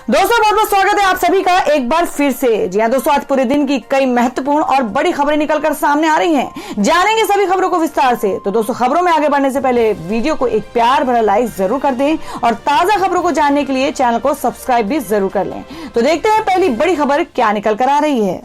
दोस्तों बहुत बहुत स्वागत है आप सभी का एक बार फिर से। जी हाँ दोस्तों, आज पूरे दिन की कई महत्वपूर्ण और बड़ी खबरें निकलकर सामने आ रही हैं। जानेंगे सभी खबरों को विस्तार से। तो दोस्तों, खबरों में आगे बढ़ने से पहले वीडियो को एक प्यार भरा लाइक जरूर कर दें और ताजा खबरों को जानने के लिए चैनल को सब्सक्राइब भी जरूर कर लें। तो देखते हैं पहली बड़ी खबर क्या निकल कर आ रही है।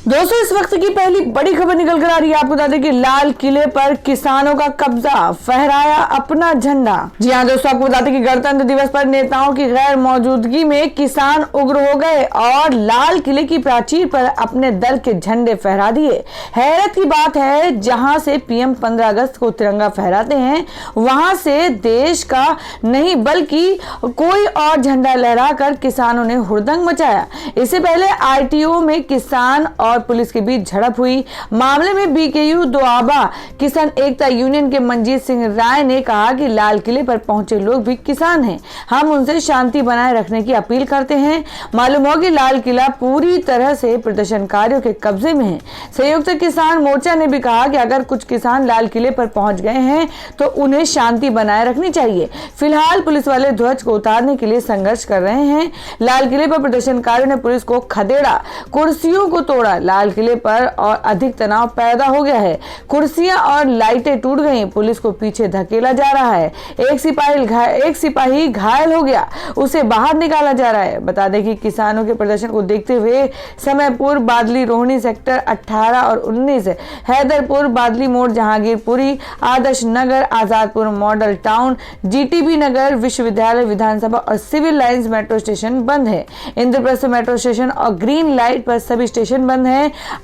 दोस्तों, इस वक्त की पहली बड़ी खबर निकल कर आ रही है। आपको बता दें कि लाल किले पर किसानों का कब्जा, फहराया अपना झंडा। जी हाँ दोस्तों, आपको बता दें कि गणतंत्र दिवस पर नेताओं की गैर मौजूदगी में किसान उग्र हो गए और लाल किले की प्राचीर पर अपने दल के झंडे फहरा दिए। हैरत की बात है, जहां से पीएम 15 अगस्त को तिरंगा फहराते हैं, वहां से देश का नहीं बल्कि कोई और झंडा लहराकर किसानों ने हुड़दंग मचाया। इससे पहले आरटीओ में किसान और पुलिस के बीच झड़प हुई। मामले में बीकेयू दोआबा किसान एकता यूनियन के मनजीत सिंह राय ने कहा कि लाल किले पर पहुंचे लोग भी किसान हैं, हम उनसे शांति बनाए रखने की अपील करते हैं। मालूम हो कि लाल किला पूरी तरह से प्रदर्शनकारियों के कब्जे में है। संयुक्त किसान मोर्चा ने भी कहा कि अगर कुछ किसान लाल किले पर पहुंच गए हैं तो उन्हें शांति बनाए रखनी चाहिए। फिलहाल पुलिस वाले ध्वज को उतारने के लिए संघर्ष कर रहे हैं। लाल किले पर प्रदर्शनकारियों ने पुलिस को खदेड़ा, कुर्सियों को तोड़ा। लाल किले पर और अधिक तनाव पैदा हो गया है। कुर्सियां और लाइटें टूट गई। पुलिस को पीछे धकेला जा रहा है। एक सिपाही घायल हो गया, उसे बाहर निकाला जा रहा है। बता दें कि किसानों के प्रदर्शन को देखते हुए समयपुर, बादली, रोहिणी सेक्टर 18 और 19, हैदरपुर, बादली मोड़, Jahangirpuri, Adarsh Nagar, Azadpur model town, GTB नगर, विश्वविद्यालय, विधानसभा और सिविल लाइंस मेट्रो स्टेशन बंद है। इंद्रप्रस्थ मेट्रो स्टेशन और ग्रीन लाइट पर सभी स्टेशन बंद है।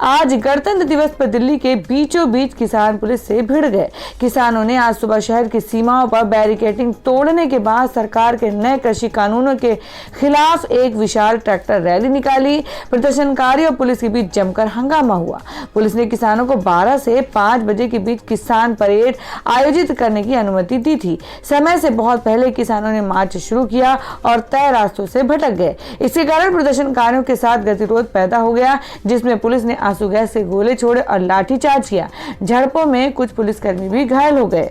आज गणतंत्र दिवस पर दिल्ली के बीचों बीच किसान पुलिस से भिड़ गए। किसानों ने आज सुबह शहर की सीमाओं पर बैरिकेडिंग तोड़ने के बाद सरकार के नए कृषि कानूनों के खिलाफ एक विशाल ट्रैक्टर रैली निकाली। प्रदर्शनकारियों और पुलिस के बीच जमकर हंगामा हुआ। पुलिस ने किसानों को 12 से 5 बजे के बीच किसान परेड आयोजित करने की अनुमति दी थी। समय से बहुत पहले किसानों ने मार्च शुरू किया और तय रास्तों से भटक गए। इसके कारण प्रदर्शनकारियों के साथ गतिरोध पैदा हो गया, जिसमें पुलिस ने आंसू गैस से गोले छोड़े और लाठीचार्ज किया। झड़पों में कुछ पुलिसकर्मी भी घायल हो गए।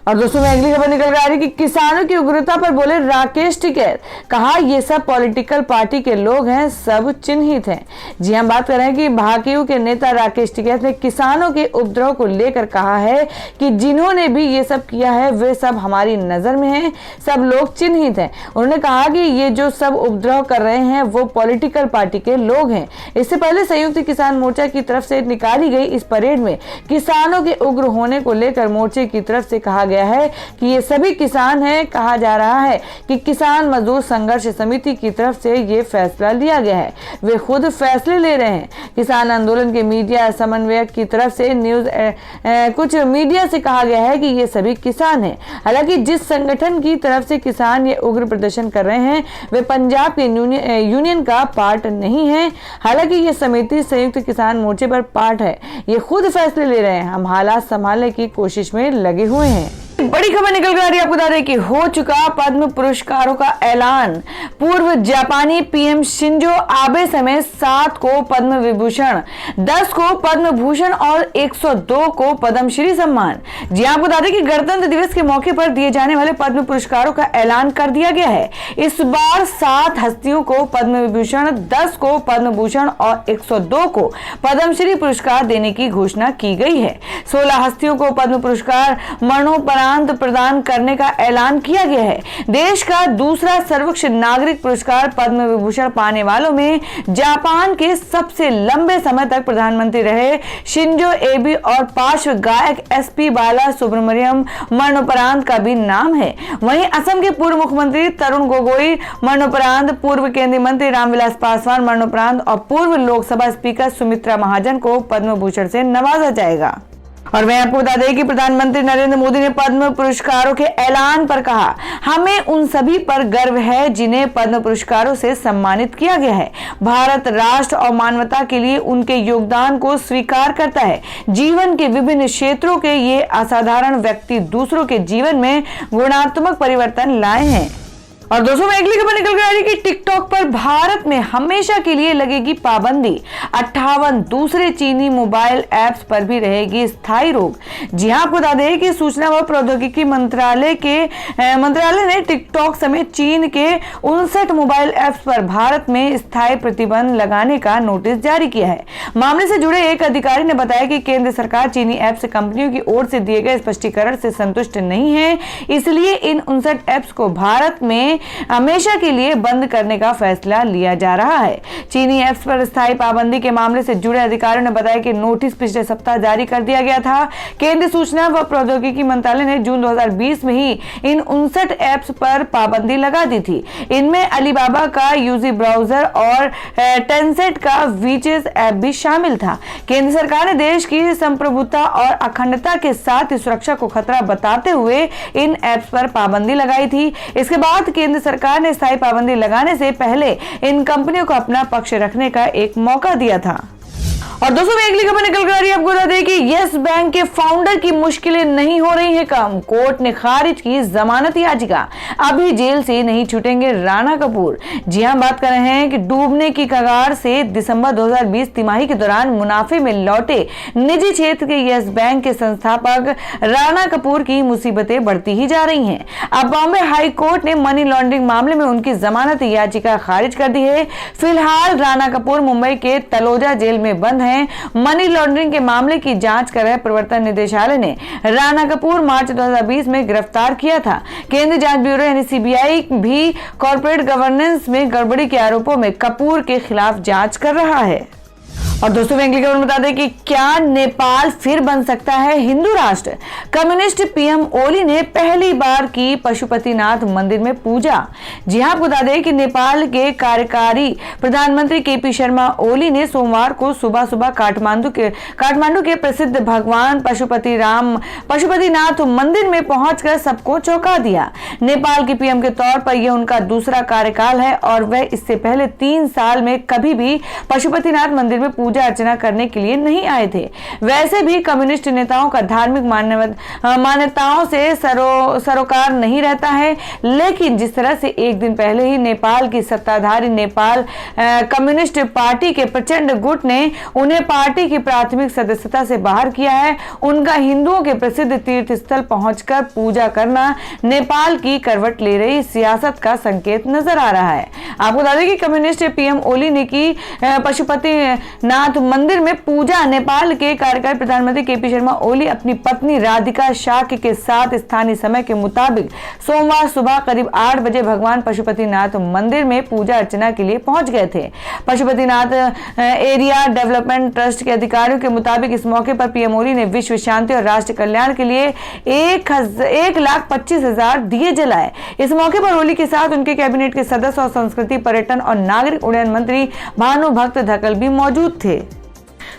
और दोस्तों, में अगली खबर निकल रही है कि किसानों की उग्रता पर बोले राकेश टिकैत। कहा ये सब पॉलिटिकल पार्टी के लोग हैं, सब चिन्हित हैं। जी हम बात कर रहे हैं कि भाजपा के नेता राकेश टिकैत ने किसानों के उपद्रव को लेकर कहा है कि जिन्होंने भी ये सब किया है वे सब हमारी नजर में हैं, सब लोग चिन्हित हैं। उन्होंने कहा कि ये जो सब उपद्रव कर रहे हैं वो पॉलिटिकल पार्टी के लोग हैं। इससे पहले संयुक्त किसान मोर्चा की तरफ से निकाली गई इस परेड में किसानों के उग्र होने को लेकर मोर्चे की तरफ से कहा गया है कि ये सभी किसान हैं। कहा जा रहा है कि किसान मजदूर संघर्ष समिति की तरफ से ये फैसला लिया गया है, वे खुद फैसले ले रहे हैं। किसान आंदोलन के मीडिया समन्वयक की तरफ से कुछ मीडिया से कहा गया है कि ये सभी किसान हैं। हालांकि जिस संगठन की तरफ से किसान ये उग्र प्रदर्शन कर रहे हैं वे पंजाब के यूनियन का पार्ट नहीं है। हालांकि ये समिति संयुक्त किसान मोर्चे पर पार्ट है, ये खुद फैसले ले रहे हैं। हम हालात संभालने की कोशिश में लगे हुए हैं। बड़ी खबर निकल कर आ रही है। आपको बता दें कि हो चुका पद्म पुरस्कारों का ऐलान। पूर्व जापानी पीएम शिंजो आबे समेत 7 को पद्म विभूषण, 10 को पद्म भूषण और 102 को पद्मश्री सम्मान। जी आपको बता दें कि गणतंत्र दिवस के मौके पर दिए जाने वाले पद्म पुरस्कारों का ऐलान कर दिया गया है। इस बार 7 हस्तियों को पद्म विभूषण, 10 को पद्म भूषण और 102 को पद्मश्री पुरस्कार देने की घोषणा की गई है। 16 हस्तियों को पद्म पुरस्कार मरणोपरांत प्रदान करने का ऐलान किया गया है। देश का दूसरा सर्वोच्च नागरिक पुरस्कार पद्म विभूषण पाने वालों में जापान के सबसे लंबे समय तक प्रधानमंत्री रहे शिंजो एबे और पार्श्व गायक एसपी बाला सुब्रमण्यम मरणोपरांत का भी नाम है। वहीं असम के पूर्व मुख्यमंत्री तरुण गोगोई मरणोपरांत, पूर्व केंद्रीय मंत्री रामविलास पासवान मरणोपरांत और पूर्व लोकसभा स्पीकर सुमित्रा महाजन को पद्म भूषण से नवाजा जाएगा। और मैं आपको बता दें कि प्रधानमंत्री नरेंद्र मोदी ने पद्म पुरस्कारों के ऐलान पर कहा, हमें उन सभी पर गर्व है जिन्हें पद्म पुरस्कारों से सम्मानित किया गया है। भारत राष्ट्र और मानवता के लिए उनके योगदान को स्वीकार करता है। जीवन के विभिन्न क्षेत्रों के ये असाधारण व्यक्ति दूसरों के जीवन में गुणात्मक परिवर्तन लाए हैं। और दोस्तों मैं अगली खबर निकल कर आ रही कि टिकटॉक पर भारत में हमेशा के लिए लगेगी पाबंदी। 58 दूसरे चीनी मोबाइल ऐप्स पर भी रहेगी स्थायी रोक। जी हां, आपको बता दें कि सूचना व प्रौद्योगिकी मंत्रालय ने टिकटॉक समेत चीन के 59 मोबाइल ऐप्स पर भारत में स्थायी प्रतिबंध लगाने का नोटिस जारी किया है। मामले से जुड़े एक अधिकारी ने बताया कि केंद्र सरकार चीनी ऐप से कंपनियों की ओर से दिए गए स्पष्टीकरण से संतुष्ट नहीं है, इसलिए इन 59 ऐप्स को भारत में हमेशा के लिए बंद करने का फैसला लिया जा रहा है। चीनी ऐप्स पर स्थायी पाबंदी के मामले से जुड़े अधिकारियों ने बताया कि नोटिस पिछले सप्ताह जारी कर दिया गया था। केंद्रीय सूचना व प्रौद्योगिकी मंत्रालय ने जून 2020 में ही इन 59 ऐप्स पर पाबंदी लगा दी थी। इनमें अलीबाबा का यूजी ब्राउजर और टेंसेंट का वीचेस ऐप भी शामिल था। केंद्र सरकार ने देश की संप्रभुता और अखंडता के साथ सुरक्षा को खतरा बताते हुए इन ऐप्स पर पाबंदी लगाई थी। इसके बाद केंद्र सरकार ने स्थायी पाबंदी लगाने से पहले इन कंपनियों को अपना पक्ष रखने का एक मौका दिया था। और दोस्तों मैं अगली खबर निकल कर आ रही है, आपको बता दें कि यस बैंक के फाउंडर की मुश्किलें नहीं हो रही है कम। कोर्ट ने खारिज की जमानत याचिका, अभी जेल से नहीं छूटेंगे राणा कपूर। जी हां, बात कर रहे हैं कि डूबने की कगार से दिसंबर 2020 तिमाही के दौरान मुनाफे में लौटे निजी क्षेत्र के यस बैंक के संस्थापक राणा कपूर की मुसीबतें बढ़ती ही जा रही हैं। अब बॉम्बे हाई कोर्ट ने मनी लॉन्ड्रिंग मामले में उनकी जमानत याचिका खारिज कर दी है। फिलहाल राणा कपूर मुंबई के तलोजा जेल में बंद है। मनी लॉन्ड्रिंग के मामले की जांच कर रहे प्रवर्तन निदेशालय ने राणा कपूर मार्च 2020 में गिरफ्तार किया था। केंद्रीय जांच ब्यूरो यानी सीबीआई भी कॉर्पोरेट गवर्नेंस में गड़बड़ी के आरोपों में कपूर के खिलाफ जांच कर रहा है। और दोस्तों मैं अगली खबर बता दें कि क्या नेपाल फिर बन सकता है हिंदू राष्ट्र। कम्युनिस्ट पीएम ओली ने पहली बार की पशुपतिनाथ मंदिर में पूजा। जी हां, आपको बता दें कि नेपाल के कार्यकारी प्रधानमंत्री केपी शर्मा ओली ने सोमवार को सुबह सुबह काठमांडू के प्रसिद्ध भगवान पशुपतिनाथ मंदिर में पहुंचकर सबको चौंका दिया। नेपाल के पीएम के तौर पर यह उनका दूसरा कार्यकाल है और वह इससे पहले 3 साल में कभी भी पशुपतिनाथ मंदिर में पूजा अर्चना करने के लिए नहीं आए थे। वैसे भी कम्युनिस्ट नेताओं का धार्मिक मान्यताओं से सरोकार नहीं रहता है, लेकिन जिस तरह से एक दिन पहले ही नेपाल की सत्ताधारी नेपाल कम्युनिस्ट पार्टी के प्रचंड गुट ने उन्हें पार्टी की प्राथमिक सदस्यता से बाहर किया है, उनका हिंदुओं के प्रसिद्ध तीर्थ स्थल पहुंचकर पूजा करना नेपाल की करवट ले रही सियासत का संकेत नजर आ रहा है। आपको बता दें कि कम्युनिस्ट पीएम ओली ने की पशुपतिनाथ मंदिर में पूजा। नेपाल के कार्यकारी प्रधानमंत्री केपी शर्मा ओली अपनी पत्नी राधिका शाक्य के साथ स्थानीय समय के मुताबिक सोमवार सुबह करीब 8 बजे भगवान पशुपतिनाथ मंदिर में पूजा अर्चना के लिए पहुंच गए थे। पशुपतिनाथ एरिया डेवलपमेंट ट्रस्ट के अधिकारियों के मुताबिक इस मौके पर पीएम ओली ने विश्व शांति और राष्ट्र कल्याण के लिए 1,25,000 दिए जलाए। इस मौके पर ओली के साथ उनके कैबिनेट के सदस्य और संस्कृति, पर्यटन और नागरिक उड्डयन मंत्री भानुभक्त धकल भी मौजूद थे।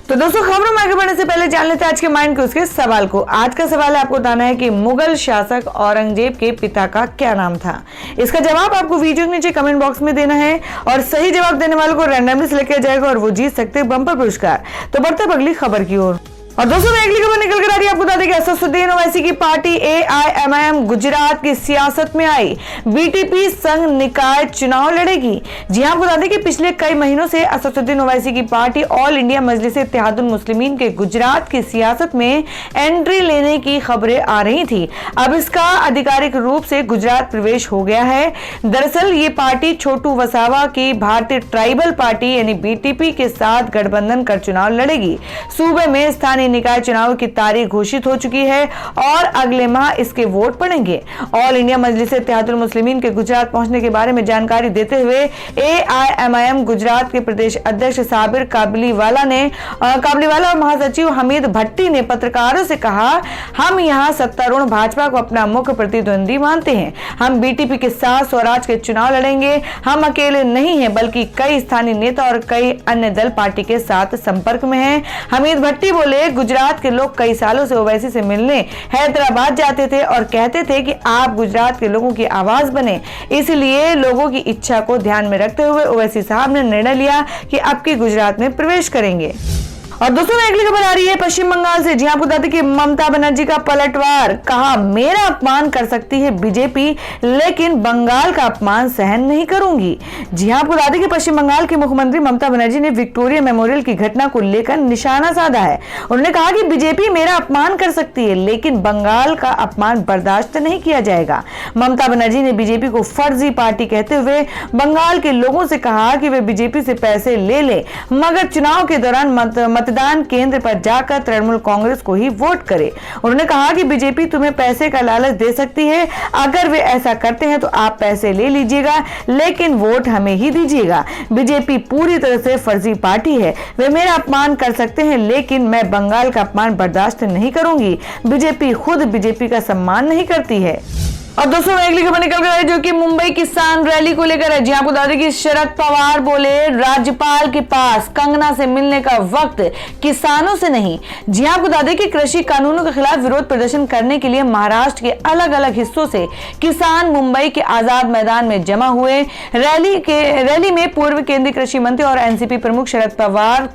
तो दोस्तों खबरों में आगे बढ़ने से पहले जान लेते हैं आज के माइंड के उसके सवाल को। आज का सवाल है, आपको बताना है कि मुगल शासक औरंगजेब के पिता का क्या नाम था। इसका जवाब आपको वीडियो के नीचे कमेंट बॉक्स में देना है और सही जवाब देने वालों को रैंडमली सिलेक्ट किया जाएगा और वो जीत सकते हैं बम्पर पुरस्कार। तो बढ़ते अगली खबर की ओर। और दोस्तों मैं अगली खबर निकल कर आ रही है, आपको बता दें कि असदुद्दीन ओवैसी की पार्टी AIMIM गुजरात की सियासत में आई। बीटीपी संघ निकाय चुनाव लड़ेगी। जी हां, आपको बता दें कि पिछले कई महीनों से असदुद्दीन ओवैसी की पार्टी ऑल इंडिया मजलिस इत्तेहादुल मुस्लिमीन के गुजरात की सियासत में एंट्री लेने की खबरें आ रही थी। अब इसका आधिकारिक रूप से गुजरात प्रवेश हो गया है। दरअसल ये पार्टी छोटू वसावा की भारतीय ट्राइबल पार्टी यानी BTP के साथ गठबंधन कर चुनाव लड़ेगी। सूबे में स्थानीय निकाय चुनाव की तारीख घोषित हो चुकी है और अगले माह इसके वोट पड़ेंगे। ऑल इंडिया मजलिस इत्तेहादुल मुस्लिमीन के गुजरात पहुंचने के बारे में जानकारी देते हुए AIMIM गुजरात के प्रदेश अध्यक्ष साबिर काबलीवाला और महासचिव हमीद भट्टी ने पत्रकारों से कहा, हम यहाँ सत्तारूढ़ भाजपा को अपना मुख्य प्रतिद्वंदी मानते हैं। हम BTP के साथ स्वराज के चुनाव लड़ेंगे। हम अकेले नहीं हैं बल्कि कई स्थानीय नेता और कई अन्य दल पार्टी के साथ संपर्क में हैं। हमीद भट्टी बोले, गुजरात के लोग कई सालों से ओवैसी से मिलने हैदराबाद जाते थे और कहते थे कि आप गुजरात के लोगों की आवाज बने। इसलिए लोगों की इच्छा को ध्यान में रखते हुए ओवैसी साहब ने निर्णय लिया कि अब की गुजरात में प्रवेश करेंगे। और दोस्तों अगली खबर आ रही है पश्चिम बंगाल से। जी आपको बता दें कि ममता बनर्जी का पलटवार, कहा मेरा अपमान कर सकती है बीजेपी लेकिन बंगाल का अपमान सहन नहीं करूंगी। जी आपको बता दें कि पश्चिम बंगाल की मुख्यमंत्री ममता बनर्जी ने विक्टोरिया मेमोरियल की घटना को लेकर निशाना साधा है। उन्होंने कहा कि बीजेपी मेरा अपमान कर सकती है लेकिन बंगाल का अपमान बर्दाश्त नहीं किया जाएगा। ममता बनर्जी ने बीजेपी को फर्जी पार्टी कहते हुए बंगाल के लोगों से कहा कि वे बीजेपी से पैसे ले ले मगर चुनाव के दौरान मतदान केंद्र पर जाकर तृणमूल कांग्रेस को ही वोट करे। उन्होंने कहा कि बीजेपी तुम्हें पैसे का लालच दे सकती है, अगर वे ऐसा करते हैं तो आप पैसे ले लीजिएगा लेकिन वोट हमें ही दीजिएगा। बीजेपी पूरी तरह से फर्जी पार्टी है, वे मेरा अपमान कर सकते हैं लेकिन मैं बंगाल का अपमान बर्दाश्त नहीं करूंगी। बीजेपी खुद बीजेपी का सम्मान नहीं करती है। और दोस्तों अगली खबर निकल कर है जो कि मुंबई किसान रैली को लेकर है। जी आपको बता दें कि शरद पवार बोले राज्यपाल के पास कंगना से मिलने का वक्त किसानों से नहीं। जी आपको बता दें कि कृषि कानूनों के खिलाफ विरोध प्रदर्शन करने के लिए महाराष्ट्र के अलग अलग हिस्सों से किसान मुंबई के आजाद मैदान में जमा हुए। रैली में पूर्व केंद्रीय कृषि मंत्री और एनसीपी प्रमुख शरद पवार,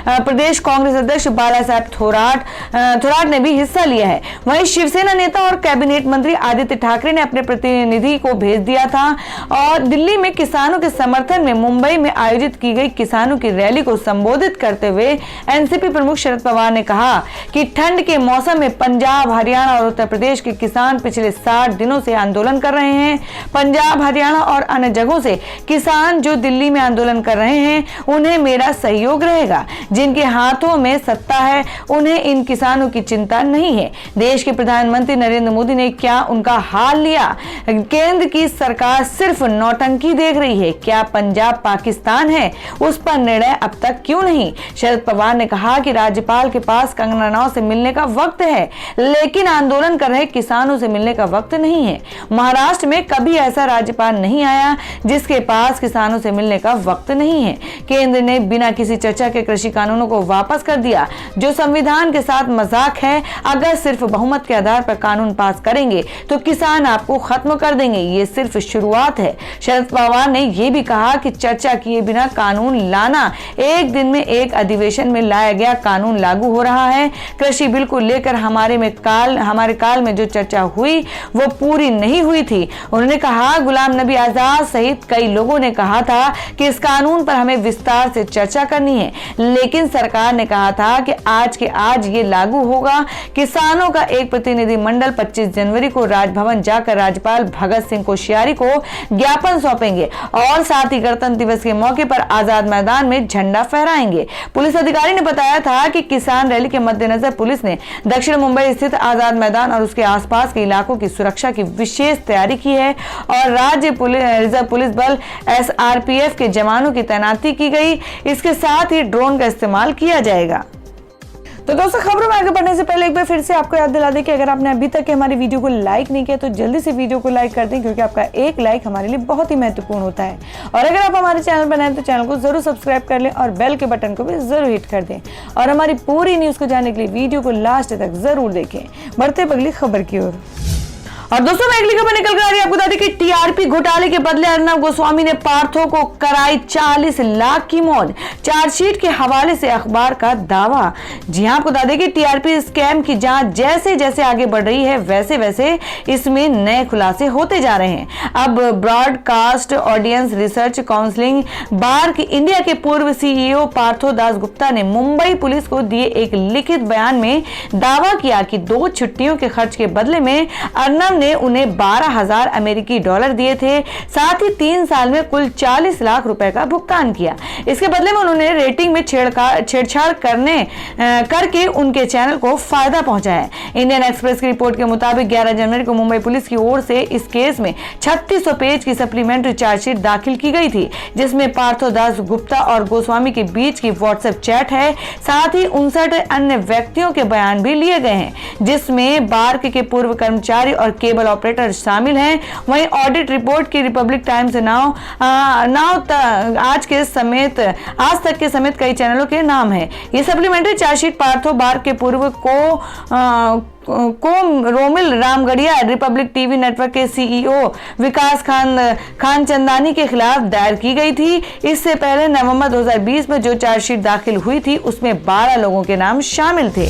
प्रदेश कांग्रेस अध्यक्ष बाला साहेब थोराट ने भी हिस्सा लिया है। वहीं शिवसेना नेता और कैबिनेट मंत्री आदित्य ठाकरे ने अपने प्रतिनिधि को भेज दिया था। और दिल्ली में किसानों के समर्थन में मुंबई में आयोजित की गई किसानों की रैली को संबोधित करते हुए एनसीपी प्रमुख शरद पवार ने कहा कि ठंड के मौसम में पंजाब, हरियाणा और उत्तर प्रदेश के किसान पिछले 60 दिनों से आंदोलन कर रहे हैं। पंजाब, हरियाणा और अन्य जगहों से किसान जो दिल्ली में आंदोलन कर रहे हैं उन्हें मेरा सहयोग रहेगा। जिनके हाथों में सत्ता है उन्हें इन किसानों की चिंता नहीं है। देश के प्रधानमंत्री नरेंद्र मोदी ने क्या उनका हाल लिया? केंद्र की सरकार सिर्फ नौटंकी देख रही है। क्या पंजाब पाकिस्तान है? उस पर निर्णय अब तक क्यों नहीं? शरद पवार ने कहा कि राज्यपाल के पास कंगना रनौत से मिलने का वक्त है लेकिन आंदोलन कर रहे किसानों से मिलने का वक्त नहीं है। महाराष्ट्र में कभी ऐसा राज्यपाल नहीं आया जिसके पास किसानों से मिलने का वक्त नहीं है। केंद्र ने बिना किसी चर्चा के कृषि कानूनों को वापस कर दिया जो संविधान के साथ मजाक है। अगर सिर्फ बहुमत के आधार पर कानून पास करेंगे तो किसान आपको खत्म कर देंगे। ये सिर्फ शुरुआत है। शरद पवार ने यह भी कहा कि चर्चा किए बिना कानून लाना, एक दिन में एक अधिवेशन में लाया गया कानून लागू हो रहा है। कृषि बिल को लेकर हमारे काल में जो चर्चा हुई वो पूरी नहीं हुई थी। उन्होंने कहा गुलाम नबी आजाद सहित कई लोगों ने कहा था कि इस कानून पर हमें विस्तार से चर्चा करनी है लेकिन सरकार ने कहा था कि आज के आज ये लागू होगा। किसानों का एक प्रतिनिधि मंडल 25 जनवरी को राजभवन जाकर राज्यपाल भगत सिंह कोश्यारी को ज्ञापन सौंपेंगे और साथ ही गणतंत्र दिवस के मौके पर आजाद मैदान में झंडा फहराएंगे। पुलिस अधिकारी ने बताया था कि किसान रैली के मद्देनजर पुलिस ने दक्षिण मुंबई स्थित आजाद मैदान और उसके आसपास के इलाकों की सुरक्षा की विशेष तैयारी की है और राज्य रिजर्व पुलिस बल SRPF के जवानों की तैनाती की गई। इसके साथ ही ड्रोन का इस्तेमाल किया जाएगा। तो दोस्तों खबरों में आगे बढ़ने से पहले एक बार फिर से आपको याद दिला दें कि अगर आपने अभी तक हमारी वीडियो को लाइक नहीं किया तो जल्दी से वीडियो को लाइक कर दें क्योंकि आपका एक लाइक हमारे लिए बहुत ही महत्वपूर्ण होता है। और अगर आप हमारे चैनल पर नए हैं तो चैनल को जरूर सब्सक्राइब कर लें और बेल के बटन को भी जरूर हिट कर दें और हमारी पूरी न्यूज को जानने के लिए वीडियो को लास्ट तक जरूर देखें। बढ़ते अगली खबर की ओर। और दोस्तों मैं अगली खबर निकल कर आ रही है। आपको बता दें कि टीआरपी घोटाले के बदले अर्नब गोस्वामी ने पार्थो को कराई 40 लाख की मौत, चार्जशीट के हवाले से अखबार का दावा। जी हां, आपको बता दें कि टीआरपी स्कैम की जांच जैसे जैसे आगे बढ़ रही है वैसे वैसे इसमें नए खुलासे होते जा रहे हैं। अब broadcast audience research counselling BARC India के पूर्व CEO पार्थो दास गुप्ता ने मुंबई पुलिस को दिए एक लिखित बयान में दावा किया कि 2 छुट्टियों के खर्च के बदले में अर्नब ने उन्हें 12,000 अमेरिकी डॉलर दिए थे। साथ ही 3 साल में कुल 40 लाख रुपए का भुगतान किया। इसके बदले में उन्होंने रेटिंग में छेड़छाड़ करके उनके चैनल को फायदा पहुंचाया। इंडियन एक्सप्रेस की रिपोर्ट के मुताबिक 11 जनवरी को मुंबई पुलिस की ओर से इस केस में 3600 पेज की सप्लीमेंट्री चार्जशीट दाखिल की गई थी जिसमें पार्थो दास गुप्ता और गोस्वामी के बीच की व्हाट्सएप चैट है। साथ ही 59 अन्य व्यक्तियों के बयान भी लिए गए हैं जिसमें बार्क के पूर्व कर्मचारी और केबल ऑपरेटर शामिल हैं। वहीं ऑडिट रिपोर्ट की रिपब्लिक टाइम्स नाउ आज तक के समेत कई चैनलों के नाम हैं। ये सप्लीमेंट्री चार्जशीट पार्थो बार्क के पूर्व Romil Ramgarhia Republic TV network के सीईओ विकास खानचंदानी के खिलाफ दायर की गई थी। इससे पहले नवंबर 2020 में जो चार्जशीट दाखिल हुई थी उसमें 12 लोगों के नाम शामिल थे।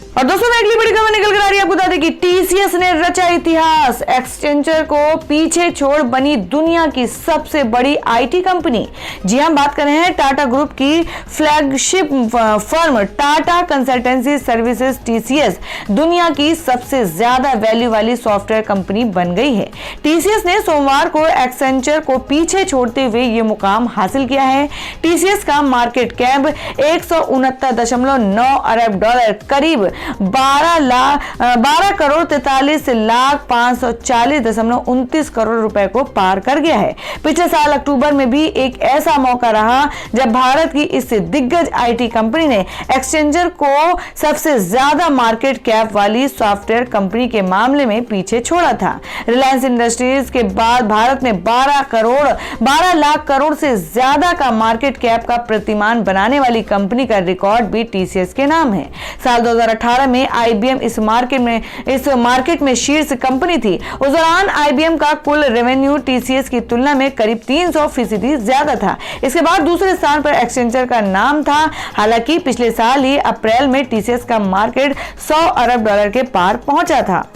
और दोस्तों मैं अगली बड़ी खबर निकल कर आ रही है, आपको बता दें कि टीसीएस ने रचा इतिहास, एक्सचेंजर को पीछे छोड़ बनी दुनिया की सबसे बड़ी आईटी कंपनी। जी हम बात कर रहे हैं टाटा ग्रुप की flagship firm Tata consultancy services TCS दुनिया की सबसे ज्यादा वैल्यू वाली सॉफ्टवेयर कंपनी बन गई है। टीसीएस ने सोमवार को एक्सचेंजर को पीछे छोड़ते हुए ये मुकाम हासिल किया है। टीसीएस का मार्केट कैप 169.9 अरब डॉलर करीब 12 करोड़ 43,540.29 करोड़ रुपए को पार कर गया है। पिछले साल अक्टूबर में भी एक ऐसा मौका रहा जब भारत की इस दिग्गज आईटी कंपनी ने एक्सचेंजर को सबसे ज्यादा मार्केट कैप वाली सॉफ्टवेयर कंपनी के मामले में पीछे छोड़ा था। रिलायंस इंडस्ट्रीज के बाद भारत में 12 लाख करोड़ से ज्यादा का मार्केट कैप का प्रतिमान बनाने वाली कंपनी का रिकॉर्ड भी टीसीएस के नाम है। साल 2018 में आईबीएम इस मार्केट में शीर्ष कंपनी थी। उस दौरान आईबीएम का कुल रेवेन्यू टीसीएस की तुलना में करीब 300% ज्यादा था। इसके बाद दूसरे स्थान पर एक्सचेंजर का नाम था। हालांकि पिछले साल ही अप्रैल में टीसीएस का मार्केट 100 अरब डॉलर के पार पहुंचा था।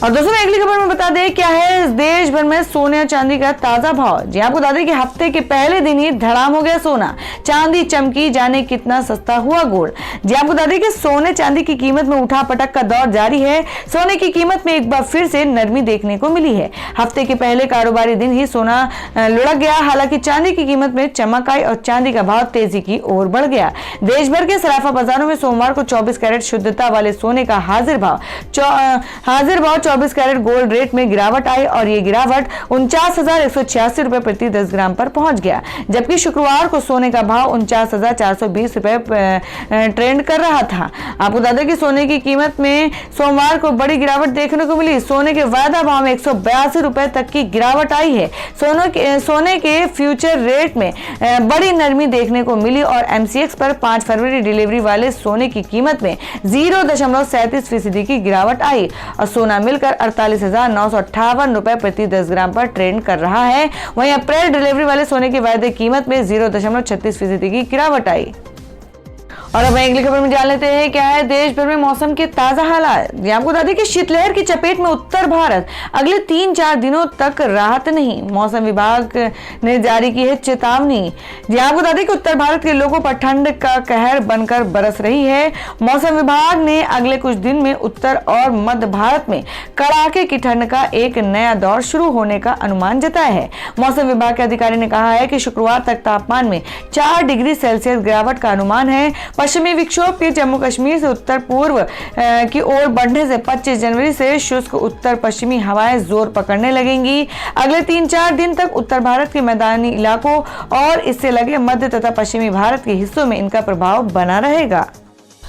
और दोस्तों अगली खबर में बता दें क्या है देश भर में सोने और चांदी का ताजा भाव। जी आपको बता दें कि हफ्ते के पहले दिन ही धड़ाम हो गया सोना, चांदी चमकी, जाने कितना सस्ता हुआ गोल्ड। जी आपको बता दें कि सोने चांदी की कीमत में उठापटक का दौर जारी है। सोने की कीमत में एक बार फिर से नरमी देखने को मिली है। हफ्ते के पहले कारोबारी दिन ही सोना लुढ़क गया। हालांकि चांदी की कीमत में चमक आई और चांदी का भाव तेजी की ओर बढ़ गया। देश भर के सराफा बाजारों में सोमवार को 24 कैरेट शुद्धता वाले सोने का हाजिर भाव 24 कैरेट गोल्ड रेट में गिरावट आई और ये गिरावट 49,186 रुपए प्रति 10 ग्राम पर पहुंच गया। जबकि शुक्रवार को सोने का भाव 49,420 रुपए ट्रेंड कर रहा था। आपको बता दें कि सोने की कीमत में सोमवार को बड़ी गिरावट देखने को मिली। सोने के वायदा भाव में 182 रुपए तक की गिरावट आई है। सोने के फ्यूचर रेट में बड़ी नरमी देखने को मिली और एमसीएक्स पर 5 फरवरी डिलीवरी वाले सोने की कीमत में 0.37% की गिरावट आई और सोना मिलकर 48,958 रुपए प्रति 10 ग्राम पर ट्रेंड कर रहा है। वहीं अप्रैल डिलीवरी वाले सोने के वायदे कीमत में 0.36% की गिरावट आई। और अब अगली खबर में जान लेते हैं क्या है देश भर में मौसम के ताजा हालात। आपको बता दें कि शीतलहर की चपेट में उत्तर भारत, अगले 3-4 दिनों तक राहत नहीं। मौसम विभाग ने जारी की है चेतावनी। आपको बता दें कि उत्तर भारत के लोगों पर ठंड का कहर बनकर बरस रही है। मौसम विभाग ने अगले कुछ दिन में उत्तर और मध्य भारत में कड़ाके की ठंड का एक नया दौर शुरू होने का अनुमान जताया है। मौसम विभाग के अधिकारी ने कहा है कि शुक्रवार तक तापमान में 4 डिग्री सेल्सियस गिरावट का अनुमान है। पश्चिमी विक्षोभ के जम्मू कश्मीर से उत्तर पूर्व की ओर बढ़ने से 25 जनवरी से शुष्क उत्तर पश्चिमी हवाएं जोर पकड़ने लगेंगी। अगले 3-4 दिन तक उत्तर भारत के मैदानी इलाकों और इससे लगे मध्य तथा पश्चिमी भारत के हिस्सों में इनका प्रभाव बना रहेगा।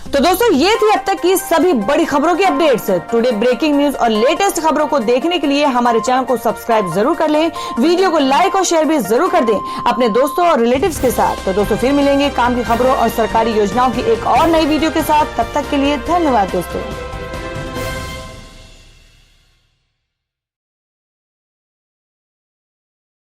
तो दोस्तों ये थी अब तक की सभी बड़ी खबरों की अपडेट्स। टुडे ब्रेकिंग न्यूज और लेटेस्ट खबरों को देखने के लिए हमारे चैनल को सब्सक्राइब जरूर कर लें, वीडियो को लाइक और शेयर भी जरूर कर दें अपने दोस्तों और रिलेटिव्स के साथ। तो दोस्तों फिर मिलेंगे काम की खबरों और सरकारी योजनाओं की एक और नई वीडियो के साथ। तब तक के लिए धन्यवाद दोस्तों।